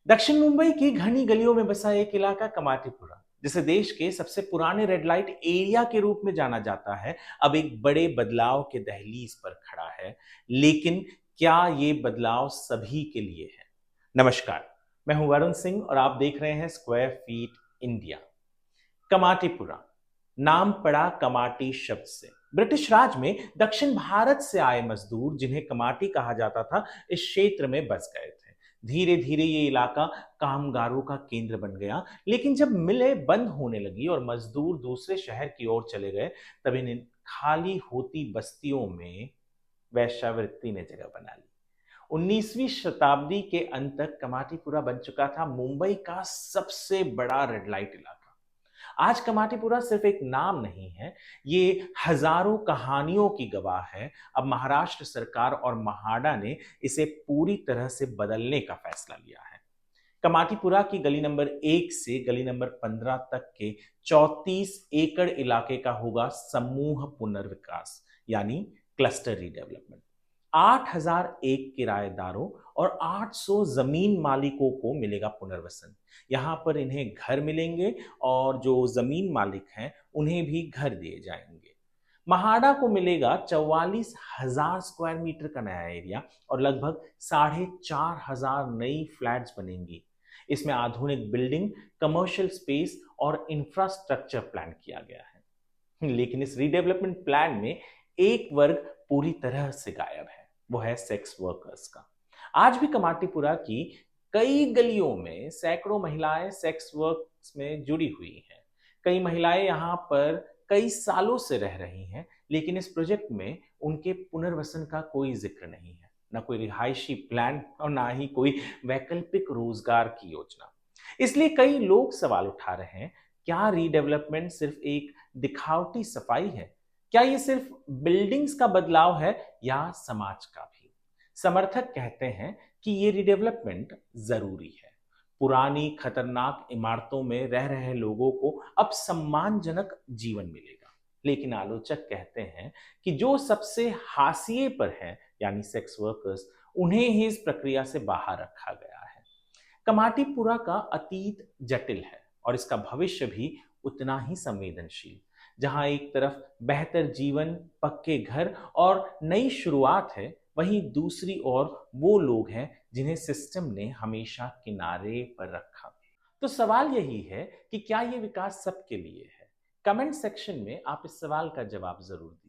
दक्षिण मुंबई की घनी गलियों में बसा एक इलाका कमाटीपुरा, जिसे देश के सबसे पुराने रेड लाइट एरिया के रूप में जाना जाता है, अब एक बड़े बदलाव के दहलीज पर खड़ा है। लेकिन क्या ये बदलाव सभी के लिए है? नमस्कार, मैं हूं वरुण सिंह और आप देख रहे हैं स्क्वायर फीट इंडिया। कमाटीपुरा नाम पड़ा कमाटी शब्द से। ब्रिटिश राज में दक्षिण भारत से आए मजदूर, जिन्हें कमाटी कहा जाता था, इस क्षेत्र में बस गए थे। धीरे धीरे ये इलाका कामगारों का केंद्र बन गया, लेकिन जब मिलें बंद होने लगी और मजदूर दूसरे शहर की ओर चले गए, तब इन खाली होती बस्तियों में वैश्यावृत्ति ने जगह बना ली। 19वीं शताब्दी के अंत तक कमाटीपुरा बन चुका था मुंबई का सबसे बड़ा रेड लाइट इलाका। आज कमाटीपुरा सिर्फ एक नाम नहीं है, ये हजारों कहानियों की गवाह है। अब महाराष्ट्र सरकार और महाडा ने इसे पूरी तरह से बदलने का फैसला लिया है। कमाटीपुरा की गली नंबर 1 से गली नंबर 15 तक के 34 एकड़ इलाके का होगा समूह पुनर्विकास, यानी क्लस्टर रीडेवलपमेंट। 8001 किराएदारों और 800 जमीन मालिकों को मिलेगा पुनर्वसन। यहाँ पर इन्हें घर मिलेंगे और जो जमीन मालिक हैं उन्हें भी घर दिए जाएंगे। महाड़ा को मिलेगा 44,000 स्क्वायर मीटर का नया एरिया और लगभग 4,500 नई फ्लैट्स बनेंगी। इसमें आधुनिक बिल्डिंग, कमर्शियल स्पेस और इंफ्रास्ट्रक्चर प्लान किया गया है। लेकिन इस रीडेवलपमेंट प्लान में एक वर्ग पूरी तरह से गायब है, वो है सेक्स वर्कर्स का। आज भी कमाटीपुरा की कई गलियों में सैकड़ों महिलाएं सेक्स वर्क में जुड़ी हुई हैं। कई महिलाएं यहाँ पर कई सालों से रह रही हैं, लेकिन इस प्रोजेक्ट में उनके पुनर्वसन का कोई जिक्र नहीं है, ना कोई रिहायशी प्लान और ना ही कोई वैकल्पिक रोजगार की योजना। इसलिए कई लोग सवाल उठा रहे हैं, क्या रीडेवलपमेंट सिर्फ एक दिखावटी सफाई है? क्या ये सिर्फ बिल्डिंग्स का बदलाव है या समाज का भी? समर्थक कहते हैं कि ये रिडेवलपमेंट जरूरी है। पुरानी खतरनाक इमारतों में रह रहे लोगों को अब सम्मानजनक जीवन मिलेगा। लेकिन आलोचक कहते हैं कि जो सबसे हाशिए पर हैं, यानी सेक्स वर्कर्स, उन्हें ही इस प्रक्रिया से बाहर रखा गया है। कमाटीपुरा का अतीत जटिल है और इसका भविष्य भी उतना ही संवेदनशील। जहां एक तरफ बेहतर जीवन, पक्के घर और नई शुरुआत है, वहीं दूसरी ओर वो लोग हैं जिन्हें सिस्टम ने हमेशा किनारे पर रखा। तो सवाल यही है कि क्या ये विकास सबके लिए है? कमेंट सेक्शन में आप इस सवाल का जवाब जरूर दीजिए।